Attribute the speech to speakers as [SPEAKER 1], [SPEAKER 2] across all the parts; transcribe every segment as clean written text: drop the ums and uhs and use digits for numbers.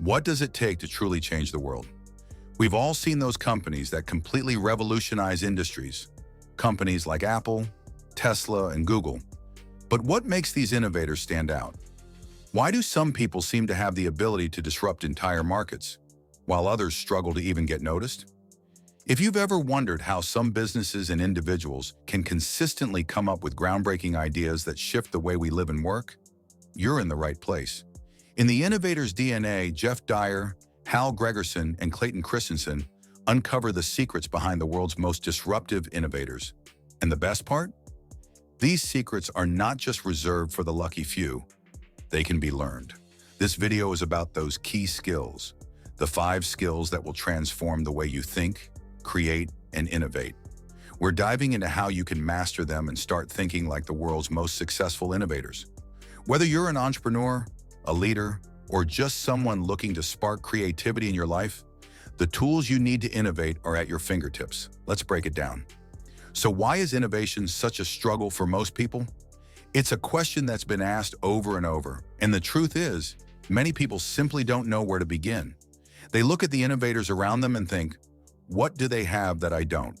[SPEAKER 1] What does it take to truly change the world? We've all seen those companies that completely revolutionize industries, companies like Apple, Tesla, and Google. But what makes these innovators stand out? Why do some people seem to have the ability to disrupt entire markets, while others struggle to even get noticed? If you've ever wondered how some businesses and individuals can consistently come up with groundbreaking ideas that shift the way we live and work, you're in the right place. In the Innovator's DNA, Jeff Dyer, Hal Gregersen, and Clayton Christensen uncover the secrets behind the world's most disruptive innovators. And the best part? These secrets are not just reserved for the lucky few. They can be learned. This video is about those key skills, the 5 skills that will transform the way you think, create, and innovate. We're diving into how you can master them and start thinking like the world's most successful innovators. Whether you're an entrepreneur, a leader, or just someone looking to spark creativity in your life, the tools you need to innovate are at your fingertips. Let's break it down. So why is innovation such a struggle for most people? It's a question that's been asked over and over, and the truth is, many people simply don't know where to begin. They look at the innovators around them and think, what do they have that I don't?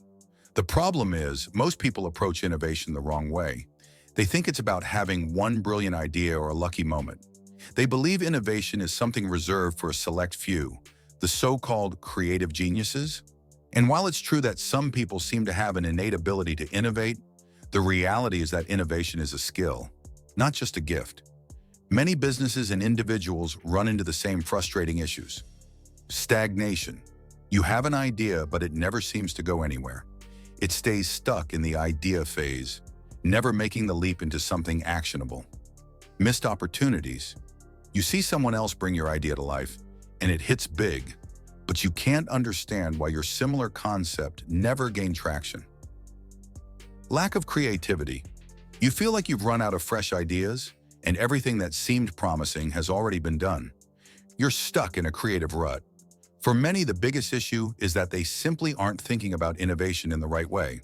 [SPEAKER 1] The problem is, most people approach innovation the wrong way. They think it's about having one brilliant idea or a lucky moment. They believe innovation is something reserved for a select few, the so-called creative geniuses. And while it's true that some people seem to have an innate ability to innovate, the reality is that innovation is a skill, not just a gift. Many businesses and individuals run into the same frustrating issues. Stagnation. You have an idea, but it never seems to go anywhere. It stays stuck in the idea phase, never making the leap into something actionable. Missed opportunities. You see someone else bring your idea to life, and it hits big, but you can't understand why your similar concept never gained traction. Lack of creativity. You feel like you've run out of fresh ideas, and everything that seemed promising has already been done. You're stuck in a creative rut. For many, the biggest issue is that they simply aren't thinking about innovation in the right way.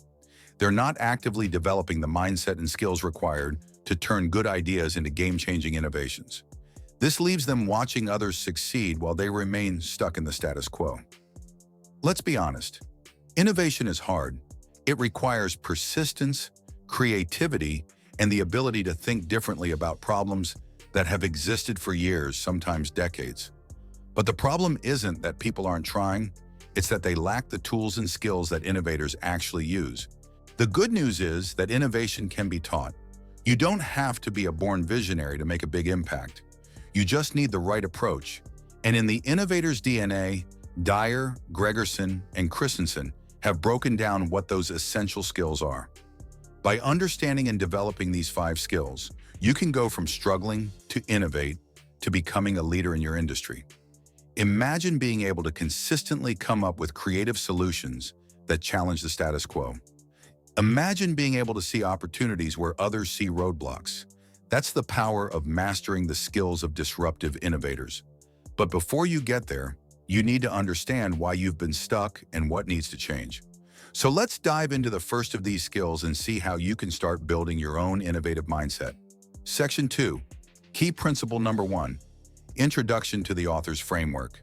[SPEAKER 1] They're not actively developing the mindset and skills required to turn good ideas into game-changing innovations. This leaves them watching others succeed while they remain stuck in the status quo. Let's be honest. Innovation is hard. It requires persistence, creativity, and the ability to think differently about problems that have existed for years, sometimes decades. But the problem isn't that people aren't trying, it's that they lack the tools and skills that innovators actually use. The good news is that innovation can be taught. You don't have to be a born visionary to make a big impact. You just need the right approach. And in the Innovator's DNA, Dyer, Gregersen, and Christensen have broken down what those essential skills are. By understanding and developing these 5 skills, you can go from struggling to innovate to becoming a leader in your industry. Imagine being able to consistently come up with creative solutions that challenge the status quo. Imagine being able to see opportunities where others see roadblocks. That's the power of mastering the skills of disruptive innovators. But before you get there, you need to understand why you've been stuck and what needs to change. So let's dive into the first of these skills and see how you can start building your own innovative mindset. Section 2. Key principle number 1. Introduction to the author's framework.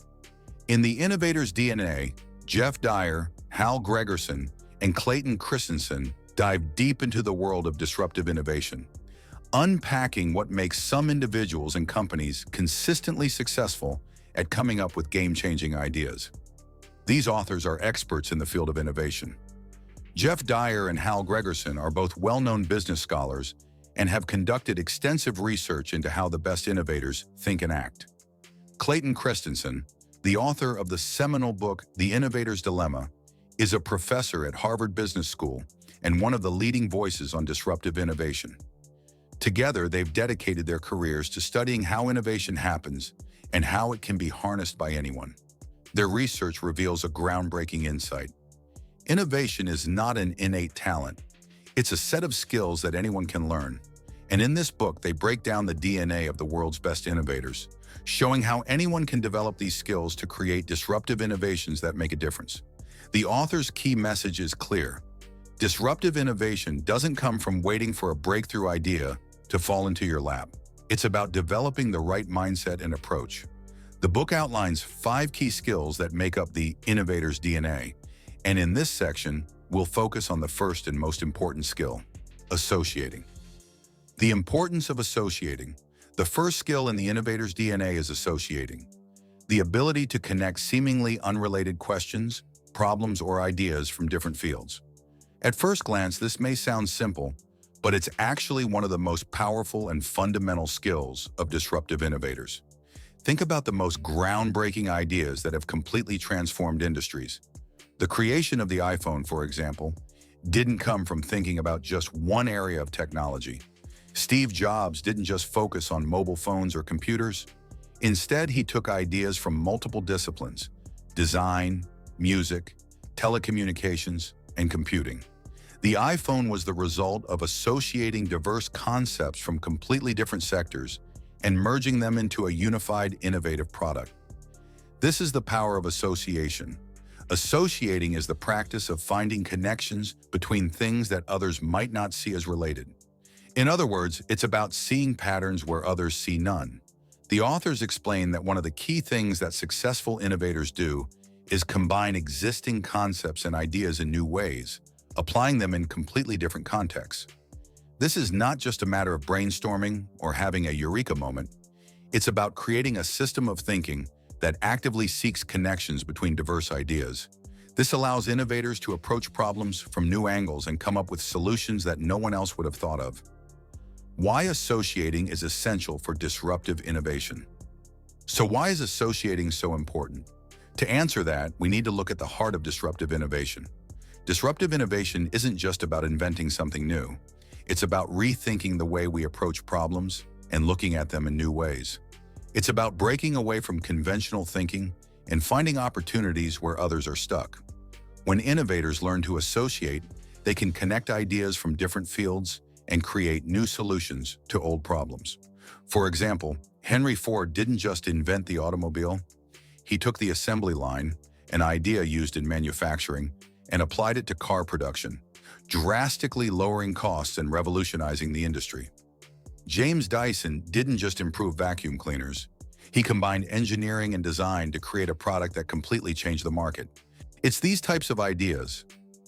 [SPEAKER 1] In the Innovator's DNA, Jeff Dyer, Hal Gregersen, and Clayton Christensen dive deep into the world of disruptive innovation, unpacking what makes some individuals and companies consistently successful at coming up with game-changing ideas. These authors are experts in the field of innovation. Jeff Dyer and Hal Gregersen are both well-known business scholars and have conducted extensive research into how the best innovators think and act. Clayton Christensen, the author of the seminal book, The Innovator's Dilemma, is a professor at Harvard Business School and one of the leading voices on disruptive innovation. Together, they've dedicated their careers to studying how innovation happens and how it can be harnessed by anyone. Their research reveals a groundbreaking insight. Innovation is not an innate talent. It's a set of skills that anyone can learn. And in this book, they break down the DNA of the world's best innovators, showing how anyone can develop these skills to create disruptive innovations that make a difference. The author's key message is clear. Disruptive innovation doesn't come from waiting for a breakthrough idea to fall into your lap. It's about developing the right mindset and approach. The book outlines 5 key skills that make up the innovator's DNA, and in this section, we'll focus on the first and most important skill, associating. The importance of associating. The first skill in the innovator's DNA is associating. The ability to connect seemingly unrelated questions, problems, or ideas from different fields. At first glance, this may sound simple, but it's actually one of the most powerful and fundamental skills of disruptive innovators. Think about the most groundbreaking ideas that have completely transformed industries. The creation of the iPhone, for example, didn't come from thinking about just one area of technology. Steve Jobs didn't just focus on mobile phones or computers. Instead, he took ideas from multiple disciplines: design, music, telecommunications, and computing. The iPhone was the result of associating diverse concepts from completely different sectors and merging them into a unified, innovative product. This is the power of association. Associating is the practice of finding connections between things that others might not see as related. In other words, it's about seeing patterns where others see none. The authors explain that one of the key things that successful innovators do is combine existing concepts and ideas in new ways, applying them in completely different contexts. This is not just a matter of brainstorming or having a eureka moment. It's about creating a system of thinking that actively seeks connections between diverse ideas. This allows innovators to approach problems from new angles and come up with solutions that no one else would have thought of. Why associating is essential for disruptive innovation. So why is associating so important? To answer that, we need to look at the heart of disruptive innovation. Disruptive innovation isn't just about inventing something new. It's about rethinking the way we approach problems and looking at them in new ways. It's about breaking away from conventional thinking and finding opportunities where others are stuck. When innovators learn to associate, they can connect ideas from different fields and create new solutions to old problems. For example, Henry Ford didn't just invent the automobile. He took the assembly line, an idea used in manufacturing, and applied it to car production, drastically lowering costs and revolutionizing the industry. James Dyson didn't just improve vacuum cleaners. He combined engineering and design to create a product that completely changed the market. It's these types of ideas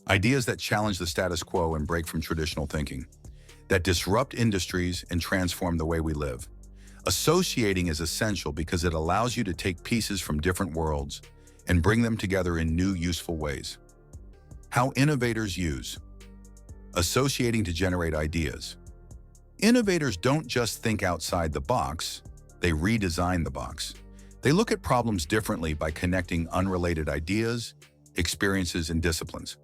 [SPEAKER 1] that challenge the status quo and break from traditional thinking, that disrupt industries and transform the way we live. Associating is essential because it allows you to take pieces from different worlds and bring them together in new, useful ways. How innovators use associating to generate ideas. Innovators don't just think outside the box, they redesign the box. They look at problems differently by connecting unrelated ideas, experiences, and disciplines.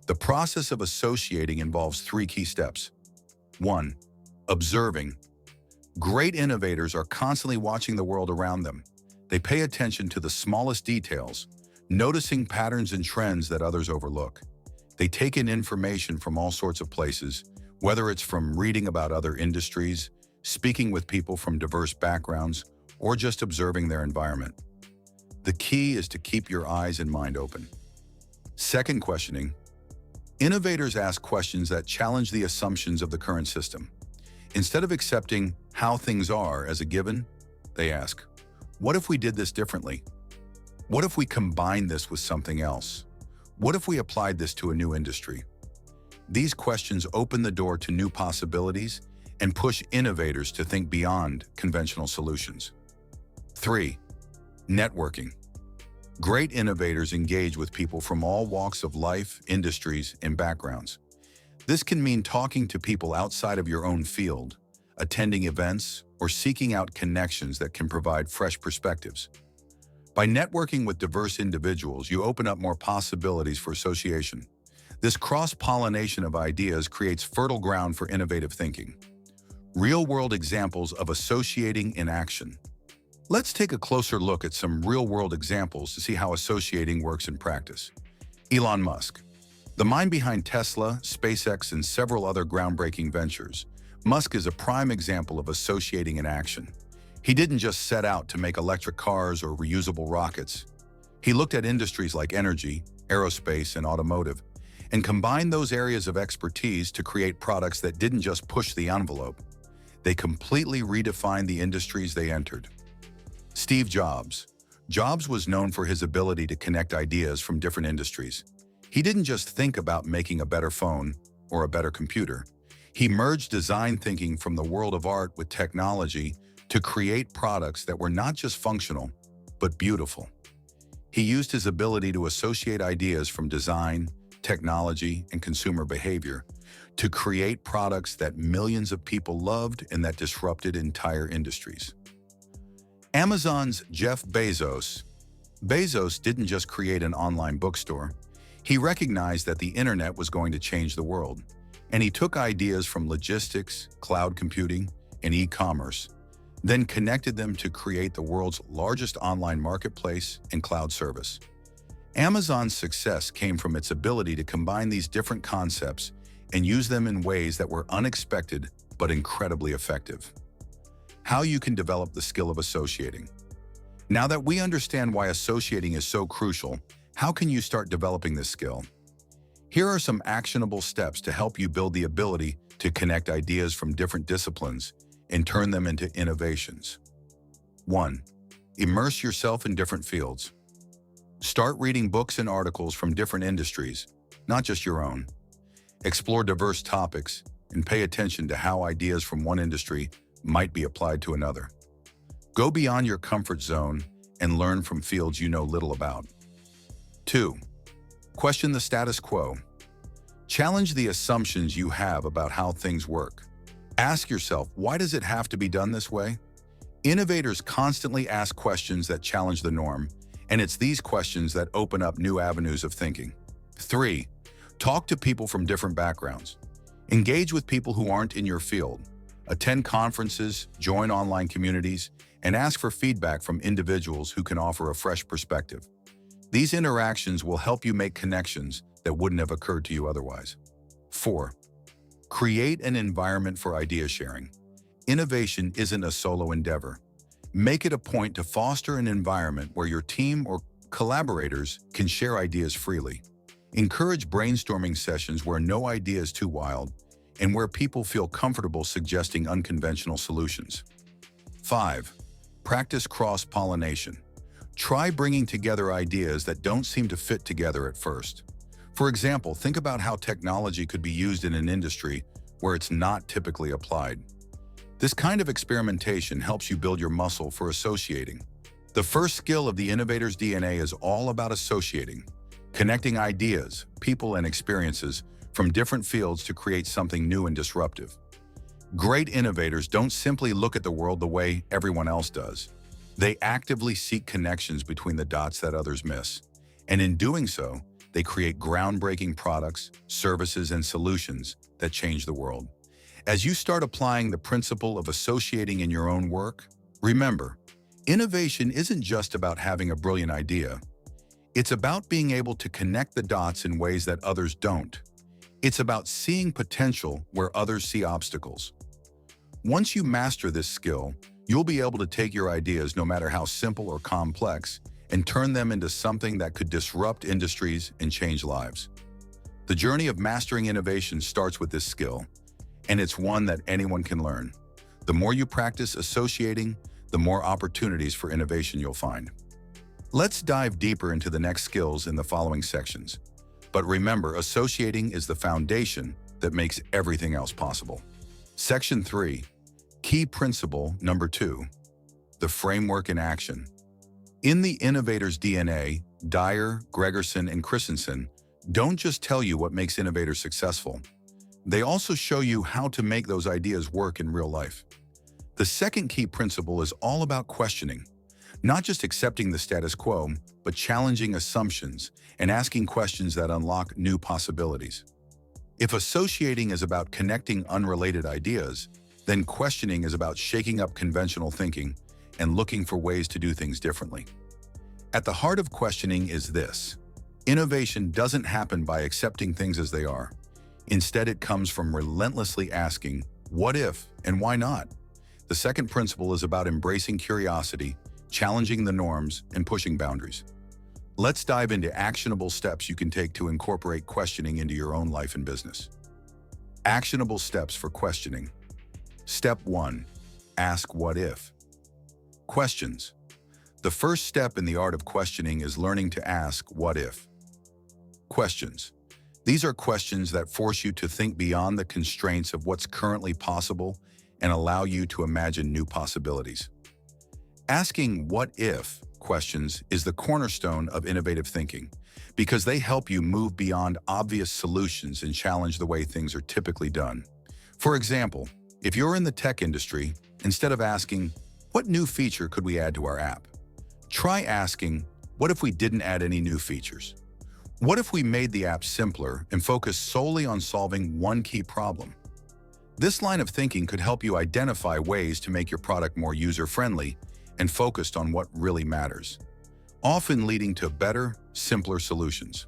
[SPEAKER 1] The process of associating involves 3 key steps. 1. Observing. Great innovators are constantly watching the world around them. They pay attention to the smallest details, noticing patterns and trends that others overlook. They take in information from all sorts of places, whether it's from reading about other industries, speaking with people from diverse backgrounds, or just observing their environment. The key is to keep your eyes and mind open. Second, questioning. Innovators ask questions that challenge the assumptions of the current system. Instead of accepting how things are as a given, they ask, what if we did this differently? What if we combined this with something else? What if we applied this to a new industry? These questions open the door to new possibilities and push innovators to think beyond conventional solutions. 3. Networking. Great innovators engage with people from all walks of life, industries, and backgrounds. This can mean talking to people outside of your own field, attending events, or seeking out connections that can provide fresh perspectives. By networking with diverse individuals, you open up more possibilities for association. This cross-pollination of ideas creates fertile ground for innovative thinking. Real-world examples of associating in action. Let's take a closer look at some real-world examples to see how associating works in practice. Elon Musk. The mind behind Tesla, SpaceX, and several other groundbreaking ventures, Musk is a prime example of associating in action. He didn't just set out to make electric cars or reusable rockets. He looked at industries like energy, aerospace, and automotive, and combined those areas of expertise to create products that didn't just push the envelope. They completely redefined the industries they entered. Steve Jobs. Jobs was known for his ability to connect ideas from different industries. He didn't just think about making a better phone or a better computer. He merged design thinking from the world of art with technology to create products that were not just functional, but beautiful. He used his ability to associate ideas from design, technology, and consumer behavior to create products that millions of people loved and that disrupted entire industries. Amazon's Jeff Bezos. Bezos didn't just create an online bookstore. He recognized that the internet was going to change the world, and he took ideas from logistics, cloud computing, and e-commerce, then connected them to create the world's largest online marketplace and cloud service. Amazon's success came from its ability to combine these different concepts and use them in ways that were unexpected but incredibly effective. How you can develop the skill of associating. Now that we understand why associating is so crucial, how can you start developing this skill? Here are some actionable steps to help you build the ability to connect ideas from different disciplines and turn them into innovations. 1. Immerse yourself in different fields. Start reading books and articles from different industries, not just your own. Explore diverse topics and pay attention to how ideas from one industry might be applied to another. Go beyond your comfort zone and learn from fields you know little about. 2. Question the status quo. Challenge the assumptions you have about how things work. Ask yourself, why does it have to be done this way? Innovators constantly ask questions that challenge the norm, and it's these questions that open up new avenues of thinking. 3. Talk to people from different backgrounds. Engage with people who aren't in your field. Attend conferences, join online communities, and ask for feedback from individuals who can offer a fresh perspective. These interactions will help you make connections that wouldn't have occurred to you otherwise. 4. Create an environment for idea sharing. Innovation isn't a solo endeavor. Make it a point to foster an environment where your team or collaborators can share ideas freely. Encourage brainstorming sessions where no idea is too wild and where people feel comfortable suggesting unconventional solutions. 5. Practice cross-pollination. Try bringing together ideas that don't seem to fit together at first. For example, think about how technology could be used in an industry where it's not typically applied. This kind of experimentation helps you build your muscle for associating. The first skill of the innovator's DNA is all about associating, connecting ideas, people, and experiences from different fields to create something new and disruptive. Great innovators don't simply look at the world the way everyone else does. They actively seek connections between the dots that others miss. And in doing so, they create groundbreaking products, services, and solutions that change the world. As you start applying the principle of associating in your own work, remember, innovation isn't just about having a brilliant idea. It's about being able to connect the dots in ways that others don't. It's about seeing potential where others see obstacles. Once you master this skill, you'll be able to take your ideas, no matter how simple or complex, and turn them into something that could disrupt industries and change lives. The journey of mastering innovation starts with this skill, and it's one that anyone can learn. The more you practice associating, the more opportunities for innovation you'll find. Let's dive deeper into the next skills in the following sections. But remember, associating is the foundation that makes everything else possible. Section 3. Key principle number 2. The framework in action. In the innovator's DNA, Dyer, Gregersen, and Christensen don't just tell you what makes innovators successful. They also show you how to make those ideas work in real life. The second key principle is all about questioning, not just accepting the status quo, but challenging assumptions and asking questions that unlock new possibilities. If associating is about connecting unrelated ideas, then questioning is about shaking up conventional thinking and looking for ways to do things differently. At the heart of questioning is this: innovation doesn't happen by accepting things as they are. Instead, it comes from relentlessly asking, what if and why not? The second principle is about embracing curiosity, challenging the norms, and pushing boundaries. Let's dive into actionable steps you can take to incorporate questioning into your own life and business. Actionable steps for questioning. Step 1. Ask what if. Questions. The first step in the art of questioning is learning to ask what if questions. These are questions that force you to think beyond the constraints of what's currently possible and allow you to imagine new possibilities. Asking what if questions is the cornerstone of innovative thinking because they help you move beyond obvious solutions and challenge the way things are typically done. For example, if you're in the tech industry, instead of asking, what new feature could we add to our app? Try asking, what if we didn't add any new features? What if we made the app simpler and focused solely on solving one key problem? This line of thinking could help you identify ways to make your product more user-friendly and focused on what really matters, often leading to better, simpler solutions.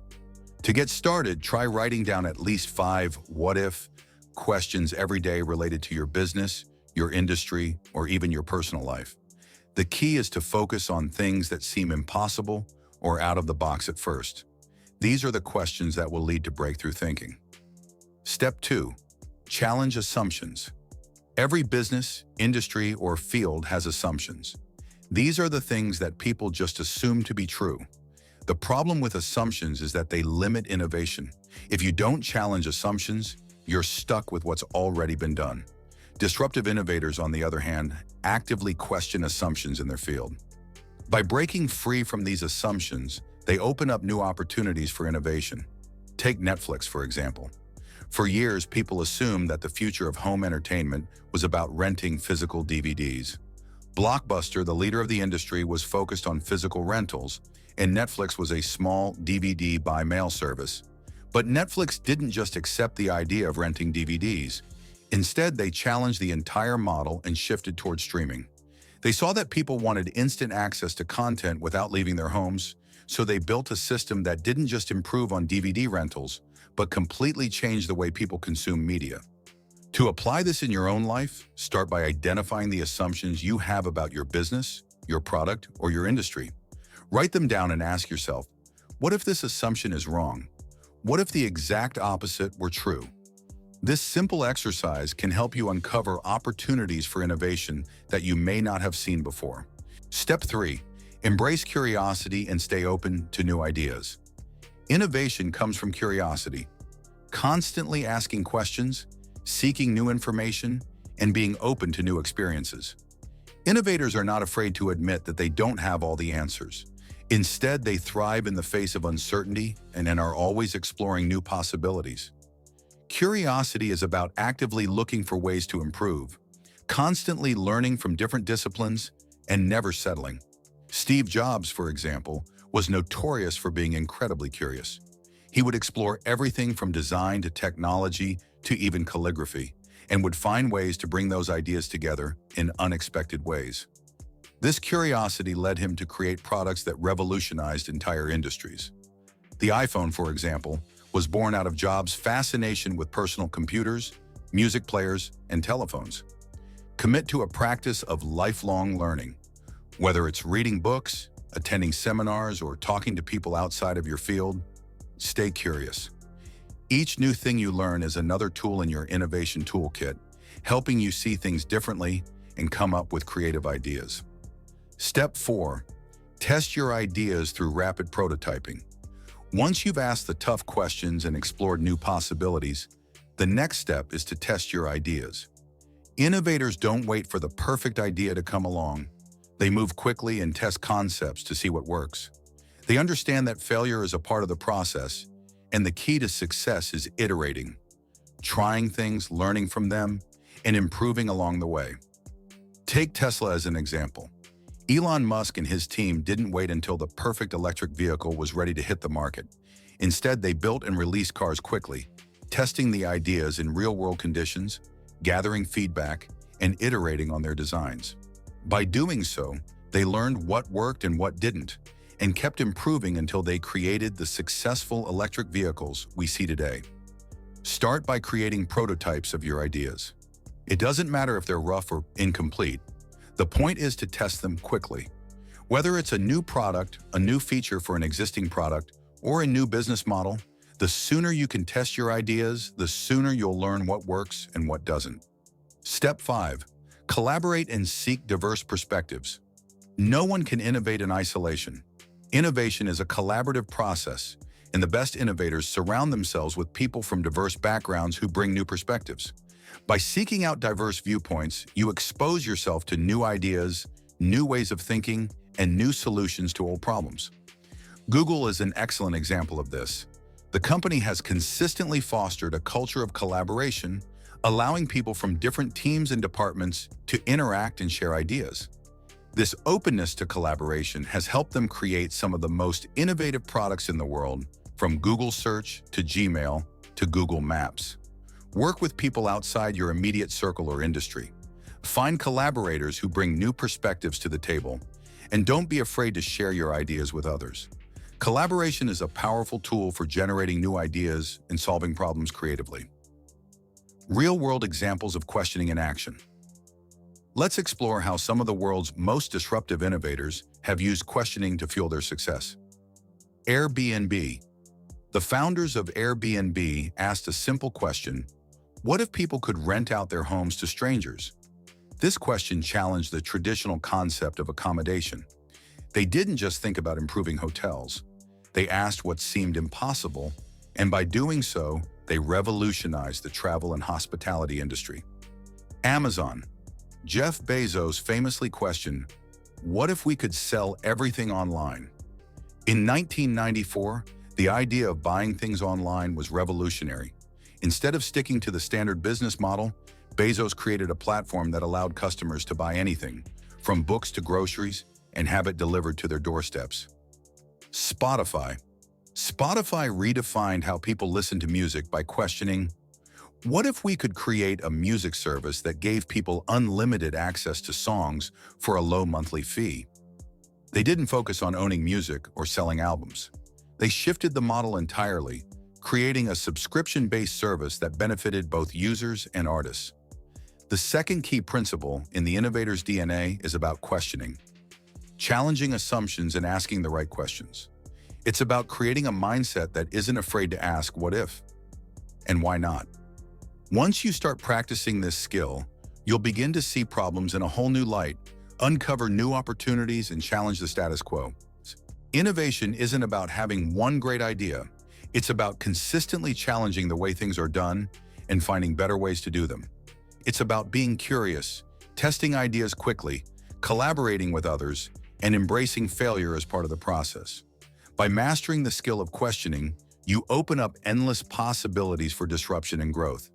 [SPEAKER 1] To get started, try writing down at least 5 what-if questions every day related to your business, your industry, or even your personal life. The key is to focus on things that seem impossible or out of the box at first. These are the questions that will lead to breakthrough thinking. Step 2. Challenge assumptions. Every business, industry, or field has assumptions. These are the things that people just assume to be true. The problem with assumptions is that they limit innovation. If you don't challenge assumptions, you're stuck with what's already been done. Disruptive innovators, on the other hand, actively question assumptions in their field. By breaking free from these assumptions, they open up new opportunities for innovation. Take Netflix, for example. For years, people assumed that the future of home entertainment was about renting physical DVDs. Blockbuster, the leader of the industry, was focused on physical rentals, and Netflix was a small DVD by mail service. But Netflix didn't just accept the idea of renting DVDs. Instead, they challenged the entire model and shifted towards streaming. They saw that people wanted instant access to content without leaving their homes, so they built a system that didn't just improve on DVD rentals, but completely changed the way people consume media. To apply this in your own life, start by identifying the assumptions you have about your business, your product, or your industry. Write them down and ask yourself, what if this assumption is wrong? What if the exact opposite were true? This simple exercise can help you uncover opportunities for innovation that you may not have seen before. Step 3. Embrace curiosity and stay open to new ideas. Innovation comes from curiosity. Constantly asking questions, seeking new information, and being open to new experiences. Innovators are not afraid to admit that they don't have all the answers. Instead, they thrive in the face of uncertainty and are always exploring new possibilities. Curiosity is about actively looking for ways to improve, constantly learning from different disciplines, and never settling. Steve Jobs, for example, was notorious for being incredibly curious. He would explore everything from design to technology to even calligraphy, and would find ways to bring those ideas together in unexpected ways. This curiosity led him to create products that revolutionized entire industries. The iPhone, for example, was born out of Jobs' fascination with personal computers, music players, and telephones. Commit to a practice of lifelong learning. Whether it's reading books, attending seminars, or talking to people outside of your field, stay curious. Each new thing you learn is another tool in your innovation toolkit, helping you see things differently and come up with creative ideas. Step 4. Test your ideas through rapid prototyping. Once you've asked the tough questions and explored new possibilities, the next step is to test your ideas. Innovators don't wait for the perfect idea to come along. They move quickly and test concepts to see what works. They understand that failure is a part of the process, and the key to success is iterating, trying things, learning from them, and improving along the way. Take Tesla as an example. Elon Musk and his team didn't wait until the perfect electric vehicle was ready to hit the market. Instead, they built and released cars quickly, testing the ideas in real-world conditions, gathering feedback, and iterating on their designs. By doing so, they learned what worked and what didn't, and kept improving until they created the successful electric vehicles we see today. Start by creating prototypes of your ideas. It doesn't matter if they're rough or incomplete. The point is to test them quickly. Whether it's a new product, a new feature for an existing product, or a new business model, the sooner you can test your ideas, the sooner you'll learn what works and what doesn't. Step 5. Collaborate and seek diverse perspectives. No one can innovate in isolation. Innovation is a collaborative process, and the best innovators surround themselves with people from diverse backgrounds who bring new perspectives. By seeking out diverse viewpoints, you expose yourself to new ideas, new ways of thinking, and new solutions to old problems. Google is an excellent example of this. The company has consistently fostered a culture of collaboration, allowing people from different teams and departments to interact and share ideas. This openness to collaboration has helped them create some of the most innovative products in the world, from Google Search to Gmail to Google Maps. Work with people outside your immediate circle or industry. Find collaborators who bring new perspectives to the table, and don't be afraid to share your ideas with others. Collaboration is a powerful tool for generating new ideas and solving problems creatively. Real-world examples of questioning in action. Let's explore how some of the world's most disruptive innovators have used questioning to fuel their success. Airbnb. The founders of Airbnb asked a simple question: what if people could rent out their homes to strangers? This question challenged the traditional concept of accommodation. They didn't just think about improving hotels. They asked what seemed impossible, and by doing so, they revolutionized the travel and hospitality industry. Amazon. Jeff Bezos famously questioned, what if we could sell everything online? In 1994, the idea of buying things online was revolutionary. Instead of sticking to the standard business model, Bezos created a platform that allowed customers to buy anything, from books to groceries, and have it delivered to their doorsteps. Spotify. Spotify redefined how people listen to music by questioning, what if we could create a music service that gave people unlimited access to songs for a low monthly fee? They didn't focus on owning music or selling albums. They shifted the model entirely, creating a subscription-based service that benefited both users and artists. The second key principle in the innovator's DNA is about questioning, challenging assumptions and asking the right questions. It's about creating a mindset that isn't afraid to ask what if and why not. Once you start practicing this skill, you'll begin to see problems in a whole new light, uncover new opportunities, and challenge the status quo. Innovation isn't about having one great idea. It's about consistently challenging the way things are done and finding better ways to do them. It's about being curious, testing ideas quickly, collaborating with others, and embracing failure as part of the process. By mastering the skill of questioning, you open up endless possibilities for disruption and growth.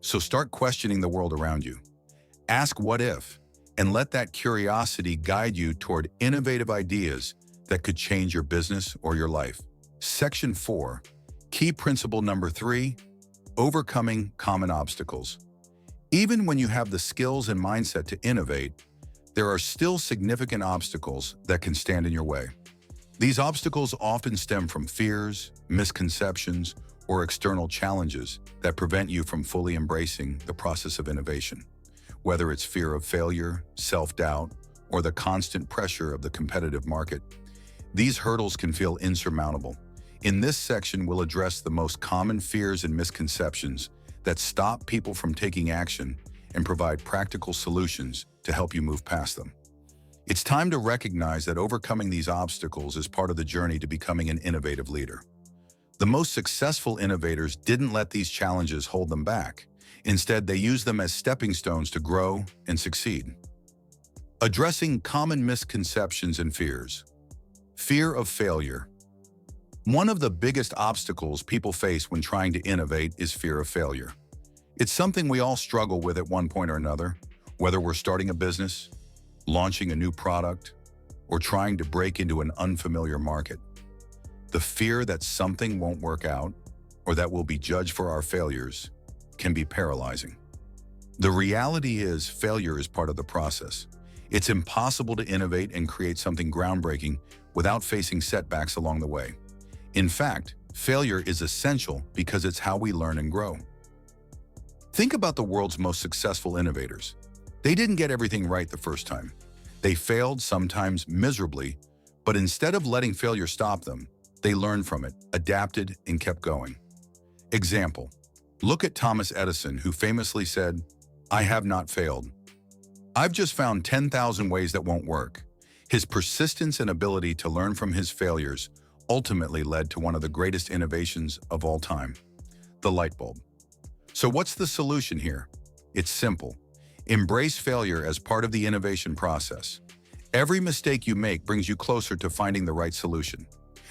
[SPEAKER 1] So start questioning the world around you. Ask what if, and let that curiosity guide you toward innovative ideas that could change your business or your life. Section 4, key principle number 3, overcoming common obstacles. Even when you have the skills and mindset to innovate, there are still significant obstacles that can stand in your way. These obstacles often stem from fears, misconceptions, or external challenges that prevent you from fully embracing the process of innovation. Whether it's fear of failure, self-doubt, or the constant pressure of the competitive market, these hurdles can feel insurmountable. In this section, we'll address the most common fears and misconceptions that stop people from taking action and provide practical solutions to help you move past them. It's time to recognize that overcoming these obstacles is part of the journey to becoming an innovative leader. The most successful innovators didn't let these challenges hold them back. Instead, they used them as stepping stones to grow and succeed. Addressing common misconceptions and fears. Fear of failure. One of the biggest obstacles people face when trying to innovate is fear of failure. It's something we all struggle with at one point or another, whether we're starting a business, launching a new product, or trying to break into an unfamiliar market. The fear that something won't work out or that we'll be judged for our failures can be paralyzing. The reality is, failure is part of the process. It's impossible to innovate and create something groundbreaking without facing setbacks along the way. In fact, failure is essential because it's how we learn and grow. Think about the world's most successful innovators. They didn't get everything right the first time. They failed, sometimes miserably, but instead of letting failure stop them, they learned from it, adapted, and kept going. Example: look at Thomas Edison, who famously said, "I have not failed. I've just found 10,000 ways that won't work." His persistence and ability to learn from his failures ultimately led to one of the greatest innovations of all time, the light bulb. So what's the solution here? It's simple. Embrace failure as part of the innovation process. Every mistake you make brings you closer to finding the right solution.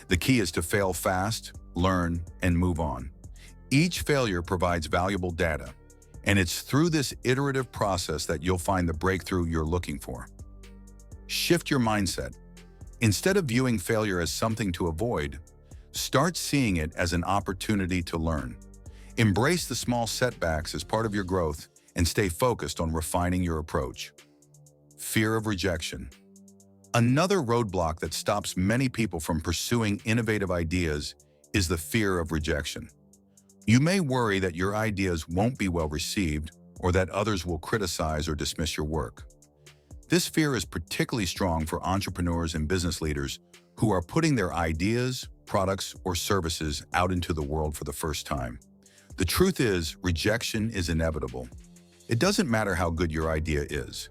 [SPEAKER 1] The key is to fail fast, learn, and move on. Each failure provides valuable data, and it's through this iterative process that you'll find the breakthrough you're looking for. Shift your mindset. Instead of viewing failure as something to avoid, start seeing it as an opportunity to learn. Embrace the small setbacks as part of your growth and stay focused on refining your approach. Fear of rejection. Another roadblock that stops many people from pursuing innovative ideas is the fear of rejection. You may worry that your ideas won't be well received or that others will criticize or dismiss your work. This fear is particularly strong for entrepreneurs and business leaders who are putting their ideas, products, or services out into the world for the first time. The truth is, rejection is inevitable. It doesn't matter how good your idea is.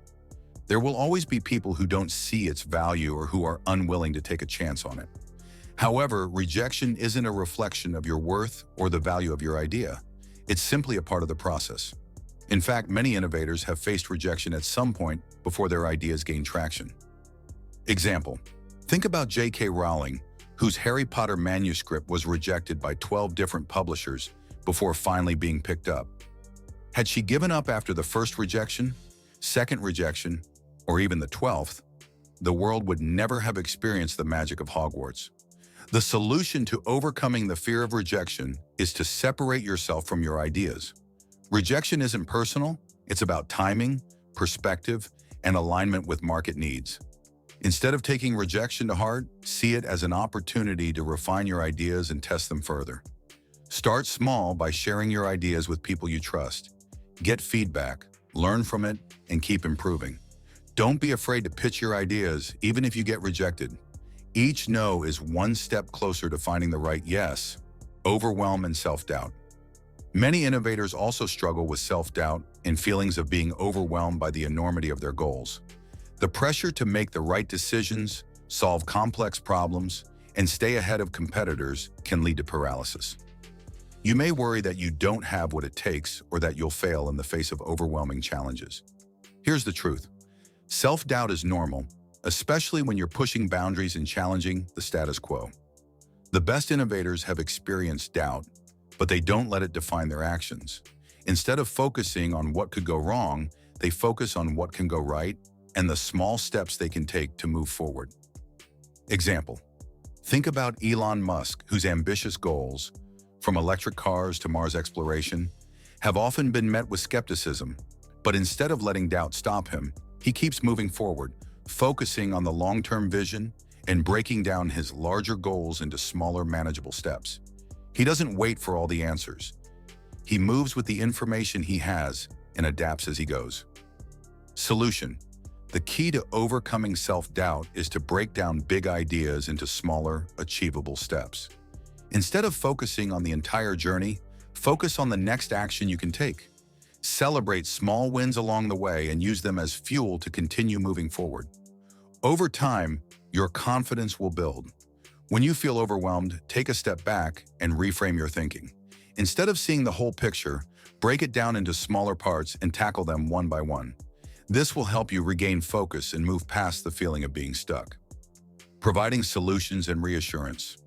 [SPEAKER 1] There will always be people who don't see its value or who are unwilling to take a chance on it. However, rejection isn't a reflection of your worth or the value of your idea. It's simply a part of the process. In fact, many innovators have faced rejection at some point before their ideas gain traction. Example: think about J.K. Rowling, whose Harry Potter manuscript was rejected by 12 different publishers before finally being picked up. Had she given up after the first rejection, second rejection, or even the 12th, the world would never have experienced the magic of Hogwarts. The solution to overcoming the fear of rejection is to separate yourself from your ideas. Rejection isn't personal, it's about timing, perspective, and alignment with market needs. Instead of taking rejection to heart, see it as an opportunity to refine your ideas and test them further. Start small by sharing your ideas with people you trust. Get feedback, learn from it, and keep improving. Don't be afraid to pitch your ideas, even if you get rejected. Each no is one step closer to finding the right yes. Overwhelm and self-doubt. Many innovators also struggle with self-doubt and feelings of being overwhelmed by the enormity of their goals. The pressure to make the right decisions, solve complex problems, and stay ahead of competitors can lead to paralysis. You may worry that you don't have what it takes or that you'll fail in the face of overwhelming challenges. Here's the truth. Self-doubt is normal, especially when you're pushing boundaries and challenging the status quo. The best innovators have experienced doubt, but they don't let it define their actions. Instead of focusing on what could go wrong, they focus on what can go right and the small steps they can take to move forward. Example: think about Elon Musk, whose ambitious goals, from electric cars to Mars exploration, have often been met with skepticism. But instead of letting doubt stop him, he keeps moving forward, focusing on the long-term vision and breaking down his larger goals into smaller, manageable steps. He doesn't wait for all the answers. He moves with the information he has and adapts as he goes. Solution: the key to overcoming self-doubt is to break down big ideas into smaller, achievable steps. Instead of focusing on the entire journey, focus on the next action you can take. Celebrate small wins along the way and use them as fuel to continue moving forward. Over time, your confidence will build. When you feel overwhelmed, take a step back and reframe your thinking. Instead of seeing the whole picture, break it down into smaller parts and tackle them one by one. This will help you regain focus and move past the feeling of being stuck. Providing solutions and reassurance.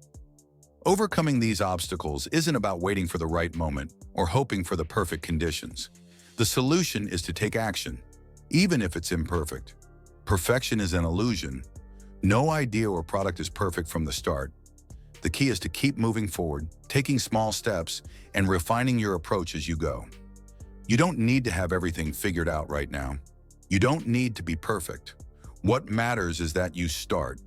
[SPEAKER 1] Overcoming these obstacles isn't about waiting for the right moment or hoping for the perfect conditions. The solution is to take action, even if it's imperfect. Perfection is an illusion. No idea or product is perfect from the start. The key is to keep moving forward, taking small steps, and refining your approach as you go. You don't need to have everything figured out right now. You don't need to be perfect. What matters is that you start.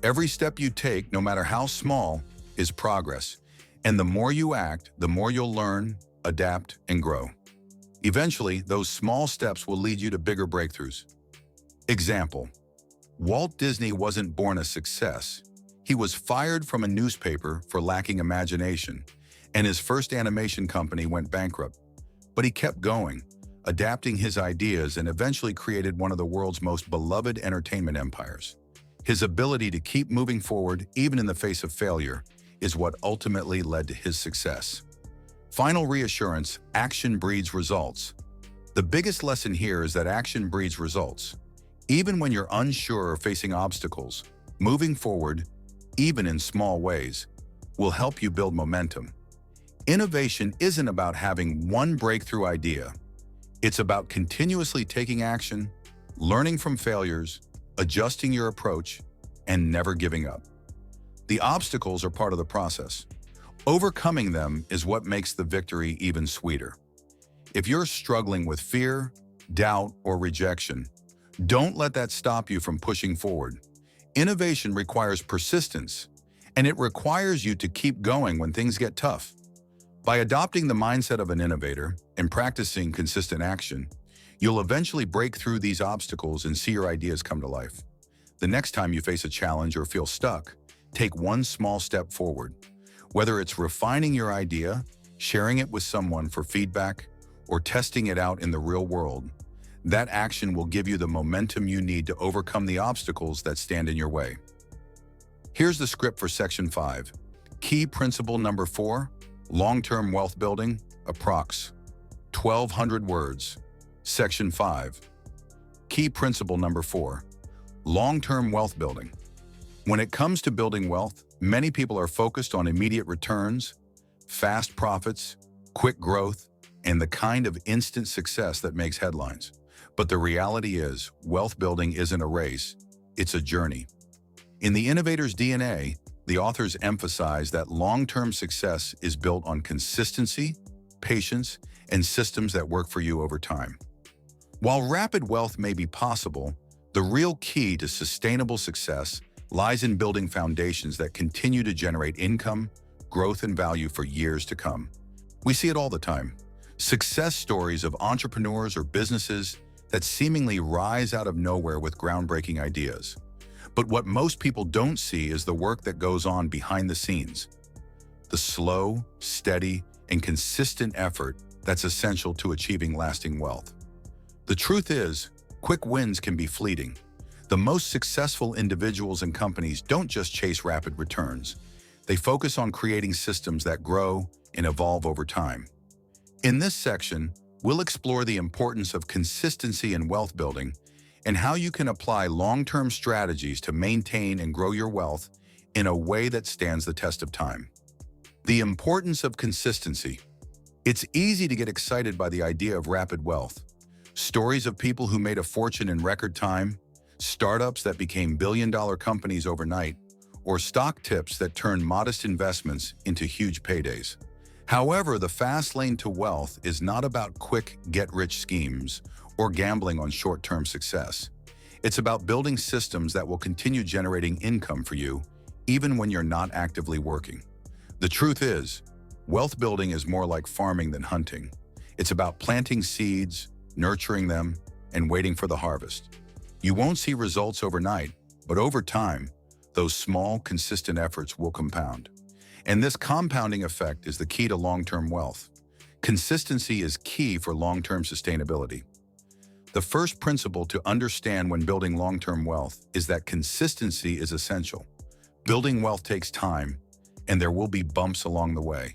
[SPEAKER 1] Every step you take, no matter how small, is progress. And the more you act, the more you'll learn, adapt, and grow. Eventually, those small steps will lead you to bigger breakthroughs. Example: Walt Disney wasn't born a success. He was fired from a newspaper for lacking imagination, and his first animation company went bankrupt. But he kept going, adapting his ideas, and eventually created one of the world's most beloved entertainment empires. His ability to keep moving forward, even in the face of failure, is what ultimately led to his success. Final reassurance: action breeds results. The biggest lesson here is that action breeds results. Even when you're unsure or facing obstacles, moving forward, even in small ways, will help you build momentum. Innovation isn't about having one breakthrough idea. It's about continuously taking action, learning from failures, adjusting your approach, and never giving up. The obstacles are part of the process. Overcoming them is what makes the victory even sweeter. If you're struggling with fear, doubt, or rejection, don't let that stop you from pushing forward. Innovation requires persistence, and it requires you to keep going when things get tough. By adopting the mindset of an innovator and practicing consistent action, you'll eventually break through these obstacles and see your ideas come to life. The next time you face a challenge or feel stuck, take one small step forward. Whether it's refining your idea, sharing it with someone for feedback, or testing it out in the real world, that action will give you the momentum you need to overcome the obstacles that stand in your way. Here's the script for Section 5. Key principle number 4, long-term wealth building, approx. 1,200 words. Section 5. Key principle number 4, long-term wealth building. When it comes to building wealth, many people are focused on immediate returns, fast profits, quick growth, and the kind of instant success that makes headlines. But the reality is, wealth building isn't a race, it's a journey. In the Innovator's DNA, the authors emphasize that long-term success is built on consistency, patience, and systems that work for you over time. While rapid wealth may be possible, the real key to sustainable success lies in building foundations that continue to generate income, growth, and value for years to come. We see it all the time. Success stories of entrepreneurs or businesses that seemingly rise out of nowhere with groundbreaking ideas. But what most people don't see is the work that goes on behind the scenes. The slow, steady, and consistent effort that's essential to achieving lasting wealth. The truth is, quick wins can be fleeting. The most successful individuals and companies don't just chase rapid returns. They focus on creating systems that grow and evolve over time. In this section, we'll explore the importance of consistency in wealth building and how you can apply long-term strategies to maintain and grow your wealth in a way that stands the test of time. The importance of consistency. It's easy to get excited by the idea of rapid wealth. Stories of people who made a fortune in record time, startups that became billion-dollar companies overnight, or stock tips that turned modest investments into huge paydays. However, the fast lane to wealth is not about quick get-rich schemes or gambling on short-term success. It's about building systems that will continue generating income for you, even when you're not actively working. The truth is, wealth building is more like farming than hunting. It's about planting seeds, nurturing them, and waiting for the harvest. You won't see results overnight, but over time, those small, consistent efforts will compound. And this compounding effect is the key to long-term wealth. Consistency is key for long-term sustainability. The first principle to understand when building long-term wealth is that consistency is essential. Building wealth takes time, and there will be bumps along the way.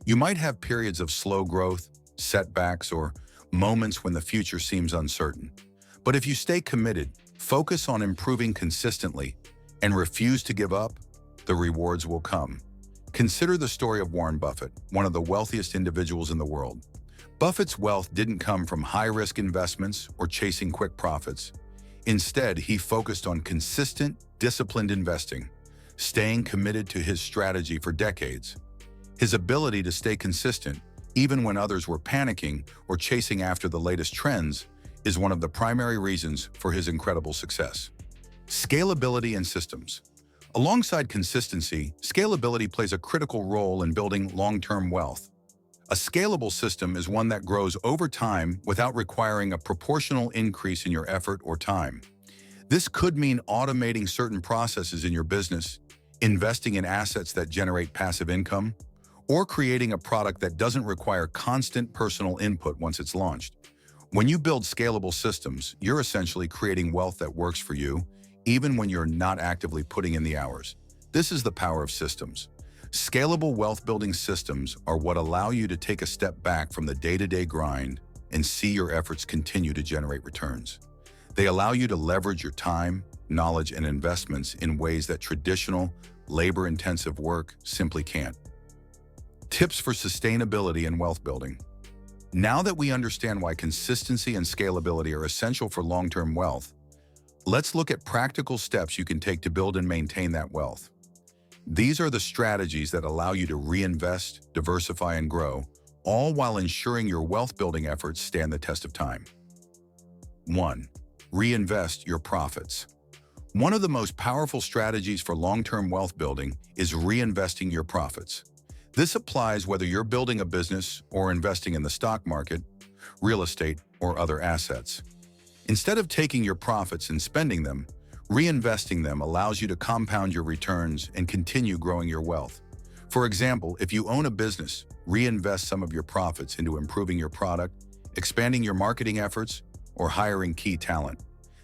[SPEAKER 1] You might have periods of slow growth, setbacks, or moments when the future seems uncertain. But if you stay committed, focus on improving consistently, and refuse to give up, the rewards will come. Consider the story of Warren Buffett, one of the wealthiest individuals in the world. Buffett's wealth didn't come from high-risk investments or chasing quick profits. Instead, he focused on consistent, disciplined investing, staying committed to his strategy for decades. His ability to stay consistent, even when others were panicking or chasing after the latest trends, is one of the primary reasons for his incredible success. Scalability and systems. Alongside consistency, scalability plays a critical role in building long-term wealth. A scalable system is one that grows over time without requiring a proportional increase in your effort or time. This could mean automating certain processes in your business, investing in assets that generate passive income, or creating a product that doesn't require constant personal input once it's launched. When you build scalable systems, you're essentially creating wealth that works for you, even when you're not actively putting in the hours. This is the power of systems. Scalable wealth-building systems are what allow you to take a step back from the day-to-day grind and see your efforts continue to generate returns. They allow you to leverage your time, knowledge, and investments in ways that traditional, labor-intensive work simply can't. Tips for sustainability and wealth building. Now that we understand why consistency and scalability are essential for long-term wealth, let's look at practical steps you can take to build and maintain that wealth. These are the strategies that allow you to reinvest, diversify, and grow, all while ensuring your wealth-building efforts stand the test of time. 1. Reinvest your profits. One of the most powerful strategies for long-term wealth building is reinvesting your profits. This applies whether you're building a business or investing in the stock market, real estate, or other assets. Instead of taking your profits and spending them, reinvesting them allows you to compound your returns and continue growing your wealth. For example, if you own a business, reinvest some of your profits into improving your product, expanding your marketing efforts, or hiring key talent.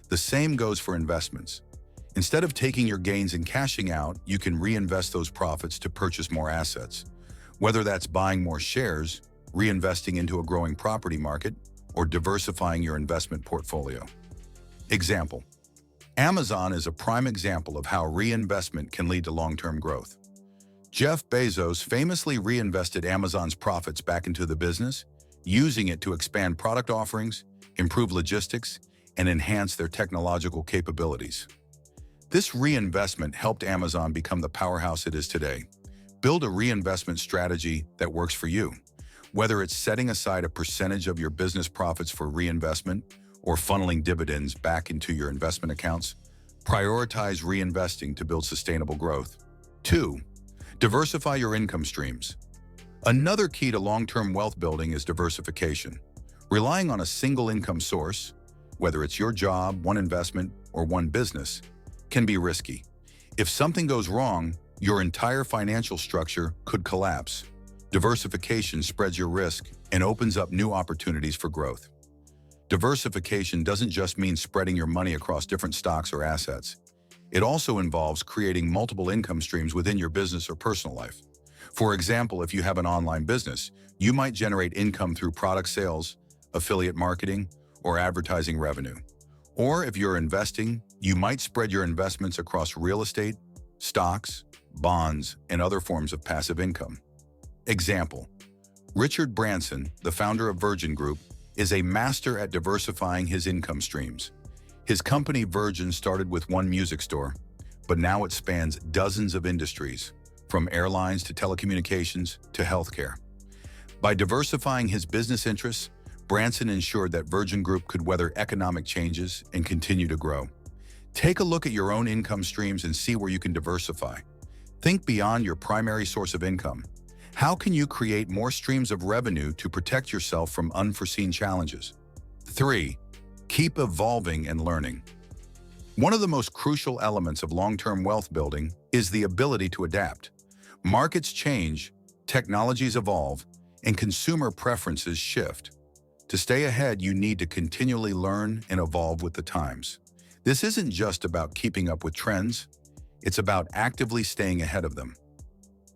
[SPEAKER 1] The same goes for investments. Instead of taking your gains and cashing out, you can reinvest those profits to purchase more assets. Whether that's buying more shares, reinvesting into a growing property market, or diversifying your investment portfolio. Example: Amazon is a prime example of how reinvestment can lead to long-term growth. Jeff Bezos famously reinvested Amazon's profits back into the business, using it to expand product offerings, improve logistics, and enhance their technological capabilities. This reinvestment helped Amazon become the powerhouse it is today. Build a reinvestment strategy that works for you. Whether it's setting aside a percentage of your business profits for reinvestment or funneling dividends back into your investment accounts, prioritize reinvesting to build sustainable growth. 2. Diversify your income streams. Another key to long-term wealth building is diversification. Relying on a single income source, whether it's your job, one investment, or one business, can be risky. If something goes wrong, your entire financial structure could collapse. Diversification spreads your risk and opens up new opportunities for growth. Diversification doesn't just mean spreading your money across different stocks or assets. It also involves creating multiple income streams within your business or personal life. For example, if you have an online business, you might generate income through product sales, affiliate marketing, or advertising revenue. Or if you're investing, you might spread your investments across real estate, stocks, bonds, and other forms of passive income. Example: Richard Branson, the founder of Virgin Group, is a master at diversifying his income streams. His company Virgin started with one music store, but now it spans dozens of industries, from airlines to telecommunications to healthcare. By diversifying his business interests, Branson ensured that Virgin Group could weather economic changes and continue to grow. Take a look at your own income streams and see where you can diversify. Think beyond your primary source of income. How can you create more streams of revenue to protect yourself from unforeseen challenges? 3. Keep evolving and learning. One of the most crucial elements of long-term wealth building is the ability to adapt. Markets change, technologies evolve, and consumer preferences shift. To stay ahead, you need to continually learn and evolve with the times. This isn't just about keeping up with trends, it's about actively staying ahead of them.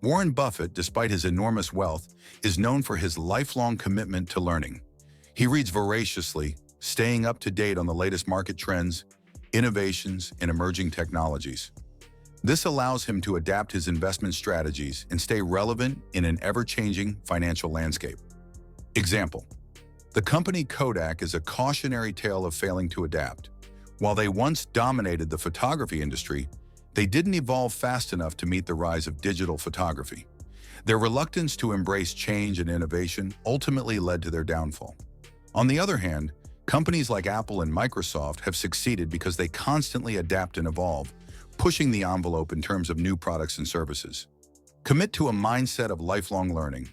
[SPEAKER 1] Warren Buffett, despite his enormous wealth, is known for his lifelong commitment to learning. He reads voraciously, staying up to date on the latest market trends, innovations, and emerging technologies. This allows him to adapt his investment strategies and stay relevant in an ever-changing financial landscape. Example: the company Kodak is a cautionary tale of failing to adapt. While they once dominated the photography industry, they didn't evolve fast enough to meet the rise of digital photography. Their reluctance to embrace change and innovation ultimately led to their downfall. On the other hand, companies like Apple and Microsoft have succeeded because they constantly adapt and evolve, pushing the envelope in terms of new products and services. Commit to a mindset of lifelong learning.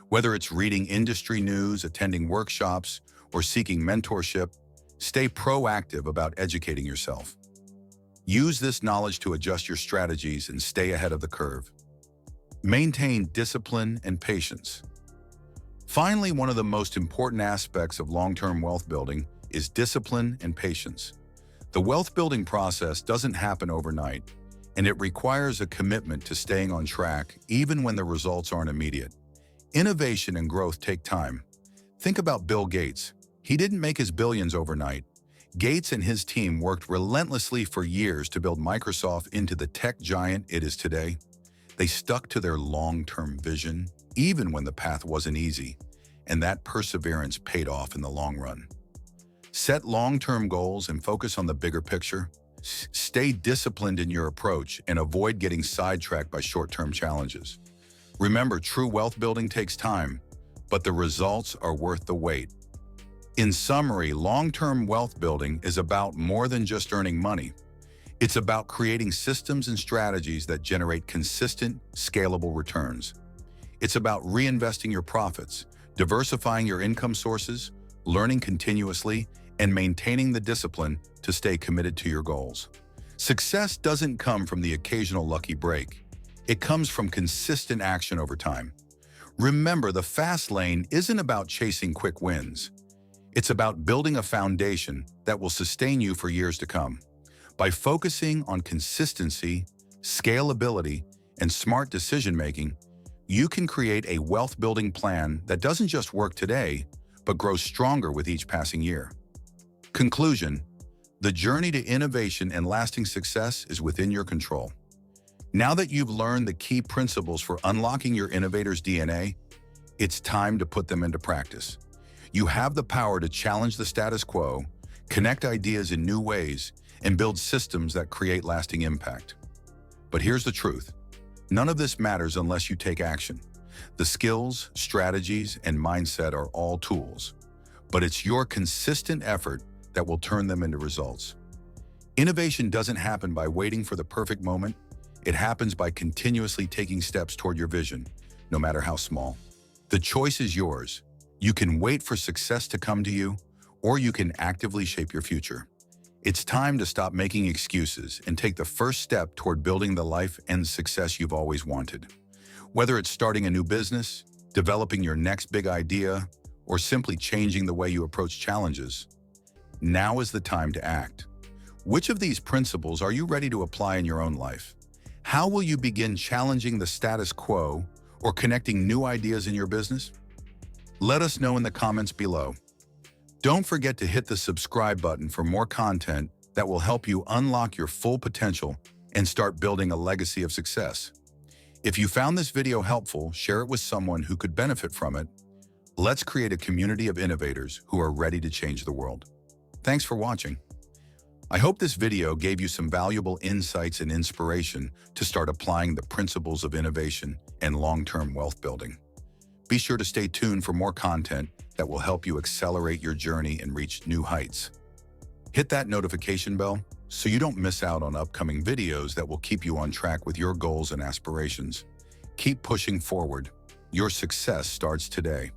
[SPEAKER 1] Whether it's reading industry news, attending workshops, or seeking mentorship, stay proactive about educating yourself. Use this knowledge to adjust your strategies and stay ahead of the curve. Maintain discipline and patience. Finally, one of the most important aspects of long-term wealth building is discipline and patience. The wealth-building process doesn't happen overnight, and it requires a commitment to staying on track even when the results aren't immediate. Innovation and growth take time. Think about Bill Gates. He didn't make his billions overnight. Gates and his team worked relentlessly for years to build Microsoft into the tech giant it is today. They stuck to their long-term vision, even when the path wasn't easy, and that perseverance paid off in the long run. Set long-term goals and focus on the bigger picture. Stay disciplined in your approach and avoid getting sidetracked by short-term challenges. Remember, true wealth building takes time, but the results are worth the wait. In summary, long-term wealth building is about more than just earning money. It's about creating systems and strategies that generate consistent, scalable returns. It's about reinvesting your profits, diversifying your income sources, learning continuously, and maintaining the discipline to stay committed to your goals. Success doesn't come from the occasional lucky break. It comes from consistent action over time. Remember, the fast lane isn't about chasing quick wins. It's about building a foundation that will sustain you for years to come. By focusing on consistency, scalability, and smart decision-making, you can create a wealth-building plan that doesn't just work today, but grows stronger with each passing year. Conclusion: the journey to innovation and lasting success is within your control. Now that you've learned the key principles for unlocking your innovator's DNA, it's time to put them into practice. You have the power to challenge the status quo, connect ideas in new ways, and build systems that create lasting impact. But here's the truth. None of this matters unless you take action. The skills, strategies, and mindset are all tools, but it's your consistent effort that will turn them into results. Innovation doesn't happen by waiting for the perfect moment. It happens by continuously taking steps toward your vision, no matter how small. The choice is yours. You can wait for success to come to you, or you can actively shape your future. It's time to stop making excuses and take the first step toward building the life and success you've always wanted. Whether it's starting a new business, developing your next big idea, or simply changing the way you approach challenges, now is the time to act. Which of these principles are you ready to apply in your own life? How will you begin challenging the status quo or connecting new ideas in your business? Let us know in the comments below. Don't forget to hit the subscribe button for more content that will help you unlock your full potential and start building a legacy of success. If you found this video helpful, share it with someone who could benefit from it. Let's create a community of innovators who are ready to change the world. Thanks for watching. I hope this video gave you some valuable insights and inspiration to start applying the principles of innovation and long-term wealth building. Be sure to stay tuned for more content that will help you accelerate your journey and reach new heights. Hit that notification bell so you don't miss out on upcoming videos that will keep you on track with your goals and aspirations. Keep pushing forward. Your success starts today.